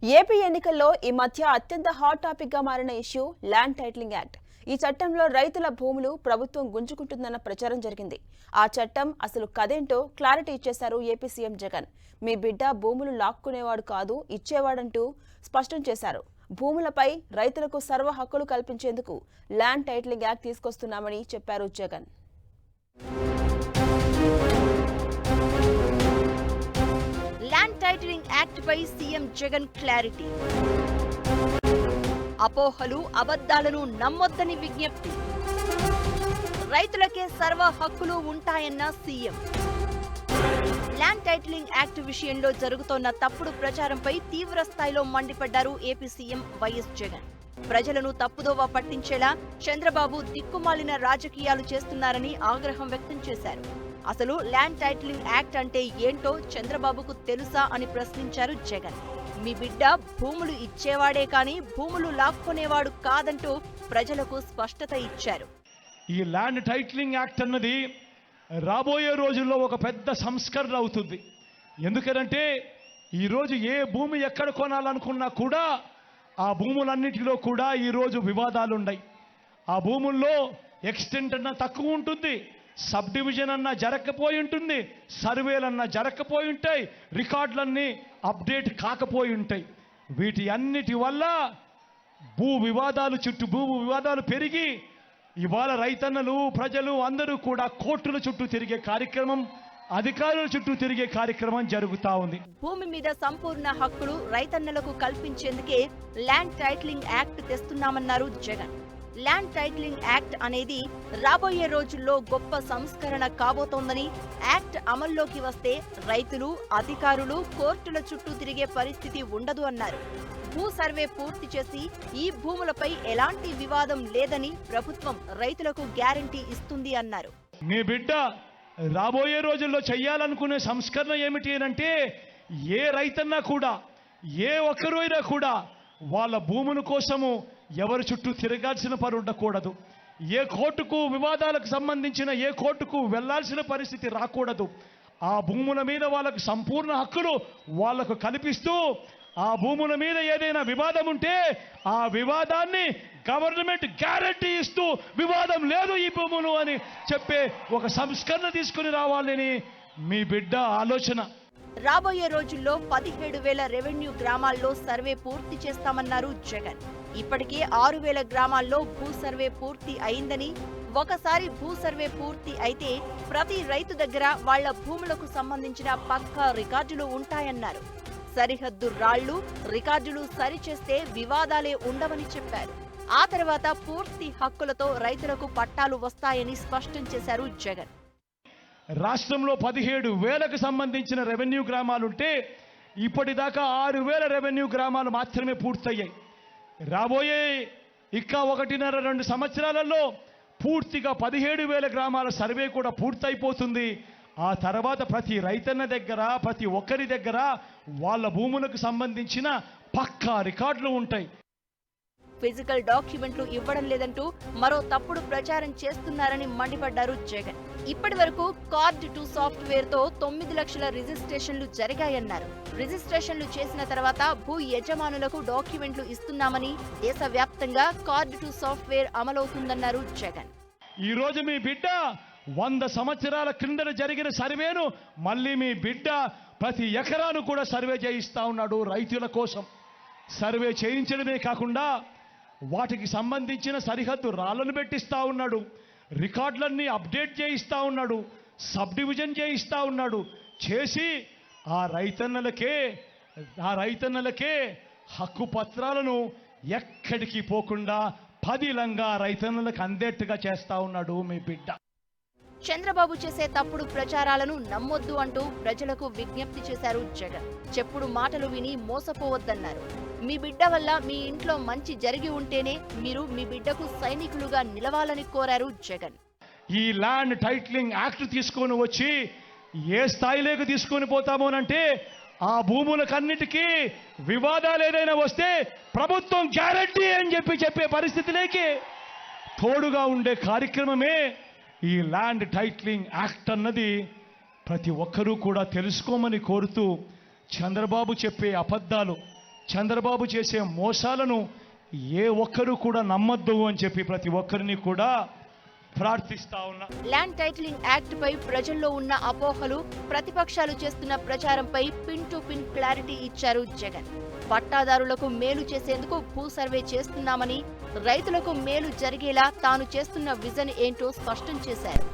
AP ఎన్నికల్లో ఈ మధ్య అత్యంత హాట్ టాపిక్ గా మారిన ఇష్యూ ల్యాండ్ టైటిలింగ్ యాక్ట్. ఈ చట్టంలో రైతుల భూములు ప్రభుత్వం గుంజుకుంటుందన్న ప్రచారం జరిగింది. ఆ చట్టం అసలు కదేంటో క్లారిటీ ఇచ్చేశారు ఏపీ సీఎం జగన్. మీ బిడ్డ భూములు లాక్కునేవాడు కాదు, ఇచ్చేవాడంటూ స్పష్టం చేశారు. భూములపై రైతులకు సర్వ హక్కులు కల్పించేందుకు ల్యాండ్ టైటిలింగ్ యాక్ట్ తీసుకొస్తున్నామని చెప్పారు జగన్. ల్యాండ్ టైటిలింగ్ యాక్ట్ పై సీఎం జగన్ క్లారిటీ. అపోహలు అబద్ధాలను నమ్మొద్దని విజ్ఞప్తి. రైతులకే సర్వ హక్కులు ఉంటాయన్న సీఎం. ల్యాండ్ టైటిలింగ్ యాక్ట్ విషయంలో జరుగుతోన్న తప్పుడు ప్రచారంపై తీవ్ర స్థాయిలో మండిపడ్డారు ఏపీ సీఎం వైఎస్ జగన్. ప్రజలను తప్పుదోవ పట్టించేలా చంద్రబాబు దిక్కుమాలిన రాజకీయాలు చేస్తున్నారని ఆగ్రహం వ్యక్తం చేశారు. అసలు ల్యాండ్ టైటిలింగ్ యాక్ట్ అంటే ఏంటో చంద్రబాబుకు తెలుసా అని ప్రశ్నించారు జగన్. మీ బిడ్డ భూములు ఇచ్చేవాడే కానీ భూములు లాక్కునేవాడు కాదంటూ ప్రజలకు స్పష్టత ఇచ్చారు. ఈ ల్యాండ్ టైటిలింగ్ యాక్ట్ అన్నది రాబోయే రోజుల్లో ఒక పెద్ద సంస్కరణ అవుతుంది. ఎందుకంటే ఈరోజు ఏ భూమి ఎక్కడ కొనాలనుకున్నా కూడా ఆ భూములన్నిటిలో కూడా ఈరోజు వివాదాలు ఉన్నాయి. ఆ భూముల్లో ఎక్స్టెంట్ అన్న తక్కువ ఉంటుంది, సబ్ డివిజన్ అన్నా జరగకపోయి ఉంటుంది, సర్వేలన్నా జరగకపోయి ఉంటాయి, రికార్డులన్నీ అప్డేట్ కాకపోయి ఉంటాయి. వీటి అన్నిటి వల్ల భూ వివాదాలు పెరిగి ఇవాళ రైతన్నలు ప్రజలు అందరూ కూడా కోర్టుల చుట్టూ తిరిగే కార్యక్రమం, అధికారుల చుట్టూ తిరిగే కార్యక్రమం జరుగుతా ఉంది. భూమి మీద సంపూర్ణ హక్కులు రైతన్నలకు కల్పించేందుకే ల్యాండ్ టైటిలింగ్ యాక్ట్ తెస్తున్నామన్నారు జగన్. ల్యాండ్ టైటిలింగ్ యాక్ట్ అనేది రాబోయే రోజుల్లో గొప్ప సంస్కరణ కాబోతోందని, యాక్ట్ అమల్లోకి వస్తే రైతులు అధికారులు కోర్టుల చుట్టూ తిరిగే పరిస్థితి ఉండదు అన్నారు. భూ సర్వే పూర్తి చేసి ఈ భూములపై ఎలాంటి వివాదం లేదని ప్రభుత్వం రైతులకు గ్యారంటీ ఇస్తుంది అన్నారు. మీ బిడ్డ రాబోయే రోజుల్లో చేయాలనుకునే సంస్కరణ ఏమిటి అంటే ఏ రైతన్నా కూడా ఏ ఒక్కరైనా కూడా వాళ్ళ భూముల కోసము ఎవరి చుట్టూ తిరగాల్సిన పని ఉండకూడదు. ఏ కోర్టుకు వివాదాలకు సంబంధించిన ఏ కోర్టుకు వెళ్లాల్సిన పరిస్థితి రాకూడదు. ఆ భూముల మీద వాళ్ళకు సంపూర్ణ హక్కులు వాళ్లకు కల్పిస్తూ ఆ భూముల మీద ఏదైనా వివాదం ఉంటే ఆ వివాదాన్ని గవర్నమెంట్ గ్యారంటీ ఇస్తూ వివాదం లేదు ఈ భూములు అని చెప్పే ఒక సంస్కరణ తీసుకుని రావాలని మీ బిడ్డ ఆలోచన. రాబోయే రోజుల్లో 17,000 రెవెన్యూ గ్రామాల్లో సర్వే పూర్తి చేస్తామన్నారు జగన్. ఇప్పటికే 6,000 గ్రామాల్లో భూ సర్వే పూర్తి అయిందని, ఒకసారి భూ సర్వే పూర్తి అయితే ప్రతి రైతు దగ్గర వాళ్ల భూములకు సంబంధించిన పక్కా రికార్డులు ఉంటాయన్నారు. సరిహద్దు రాళ్లు రికార్డులు సరిచేస్తే వివాదాలే ఉండవని చెప్పారు. ఆ తర్వాత పూర్తి హక్కులతో రైతులకు పట్టాలు వస్తాయని స్పష్టం చేశారు జగన్. రాష్ట్రంలో 17,000కు సంబంధించిన రెవెన్యూ గ్రామాలుంటే ఇప్పటిదాకా 6,000 రెవెన్యూ గ్రామాలు మాత్రమే పూర్తయ్యాయి. రాబోయే ఇంకా 1.5-2 సంవత్సరాలలో పూర్తిగా 17,000 గ్రామాల సర్వే కూడా పూర్తయిపోతుంది. ఆ తర్వాత ప్రతి రైతన్న దగ్గర ప్రతి ఒక్కరి దగ్గర వాళ్ళ భూములకు సంబంధించిన పక్కా రికార్డులు ఉంటాయి. ఫిజికల్ డాక్యుమెంట్లు ఇవ్వడం లేదంటూ మరో తప్పుడు ప్రచారం చేస్తున్నారని మండిపడ్డారు జగన్. ఇప్పటి వరకు కార్డ్ టు సాఫ్ట్వేర్ తో 9 లక్షల రిజిస్ట్రేషన్లు జరిగాయన్నారు. రిజిస్ట్రేషన్లు చేసిన తర్వాత భూ యజమానులకు డాక్యుమెంట్లు ఇస్తున్నామని, దేశవ్యాప్తంగా కార్డ్ టు సాఫ్ట్వేర్ అమలవుతుందన్నారు జగన్. ఈ రోజు మీ బిడ్డ 100 సంవత్సరాల క్రిందట జరిగిన సర్వేను మళ్ళీ మీ బిడ్డ ప్రతి ఎకరాను కూడా సర్వే చేయిస్తా ఉన్నాడు. రైతుల కోసం సర్వే చేయించడమే కాకుండా వాటికి సంబంధించిన సరిహద్దు రాళ్లను పెట్టిస్తా ఉన్నాడు, రికార్డులన్నీ అప్డేట్ చేయిస్తా ఉన్నాడు, సబ్ డివిజన్ చేయిస్తా ఉన్నాడు. చేసి ఆ రైతన్నలకే హక్కు పత్రాలను ఎక్కడికి పోకుండా పదిలంగా రైతన్నలకు అందేట్టుగా చేస్తా ఉన్నాడు మీ బిడ్డ. చంద్రబాబు చేసే తప్పుడు ప్రచారాలను నమ్మొద్దు అంటూ ప్రజలకు విజ్ఞప్తి చేశారు జగన్. చెప్పుడు మాటలు విని మోసపోవద్దన్నారు. మీ బిడ్డ వల్ల మీ ఇంట్లో మంచి జరిగి ఉంటేనే మీరు మీ బిడ్డకు సైనికులుగా నిలవాలని కోరారు జగన్. ఈ ల్యాండ్ టైటిలింగ్ యాక్ట్ తీసుకొని వచ్చి ఏ స్థాయిలోకి తీసుకొని పోతామోనంటే ఆ భూములకన్నిటికీ వివాదాలు ఏదైనా వస్తే ప్రభుత్వం గ్యారంటీ అని చెప్పే పరిస్థితిలోకి తోడుగా ఉండే కార్యక్రమమే ఈ ల్యాండ్ టైటిలింగ్ యాక్ట్ అన్నది. ప్రతి ఒక్కరూ కూడా తెలుసుకోమని కోరుతూ చంద్రబాబు చెప్పే అబద్ధాలు చంద్రబాబు చేసే మోసాలను ఏ ఒక్కరూ కూడా నమ్మొద్దు అని చెప్పి ప్రతి ఒక్కరిని కూడా ప్రార్థిస్తా ఉన్నా. ల్యాండ్ టైటిలింగ్ యాక్ట్ పై ప్రజల్లో ఉన్న అపోహలు, ప్రతిపక్షాలు చేస్తున్న ప్రచారంపై పిన్ టు పిన్ క్లారిటీ ఇచ్చారు జగన్. పట్టాదారులకు మేలు చేసేందుకు భూ సర్వే చేస్తున్నామని, రైతులకు మేలు జరిగేలా తాను చేస్తున్న విజన్ ఏంటో స్పష్టం చేశారు.